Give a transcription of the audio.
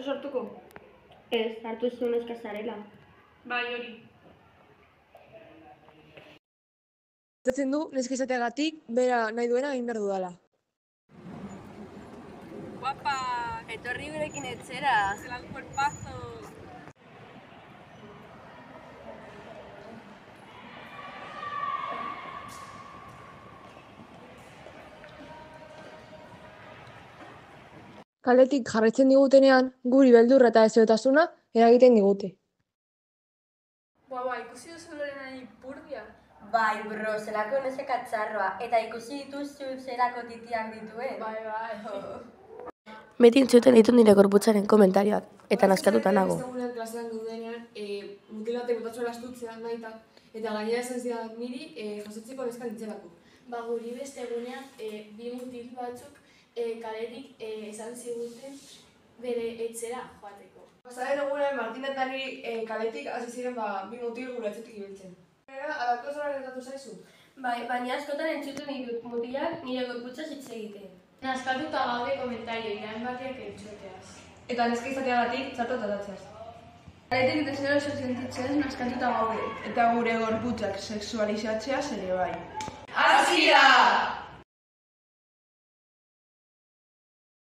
sortuko? Ez, hartu zuen eskazarela. Bai, hori. Zaten du, neska izateagatik, bera nahi duena egin behar dudala. Guapa, etorri gurekin etxera. Zelan cuerpazo. Kaletik jarraitzen digutenean, guri beldurra eta ezoetasuna eragiten digute. Ikusi duzu Lorenari ipurdia? Bai, bro, zelako neseka txarroa. Eta ikusi dituzu zelako titiak dituen. Bai. Beti entzuten ditu nire gorputzaren komentarioak, eta naskatuta nago. Ez dagoenean klasean gudenean, mutil batek botatxoa astutzea nahi eta gainera esan zidan niri jasotzeko neska nintzelako. Guri beste egunean, bi mutil batzuk kaletik esan ziguten bere etxera joateko. Pasaren egunean Martina eta niri kaletik hasi ziren bi mutil gure etxetik ibiltzen. Alako zola gertatu zaizu? Bai, baina askotan entzuten ditut mutilak nire gorputzaz hitz egiten. Naskatuta gaude komentario irain bateak entzuteaz. Eta neska izateagatik txarto tratatzeaz. Kaletik eta zero sentitzeaz naskatuta gaude. Eta gure gorputzak sexualizatzeaz ere bai. Hasi da!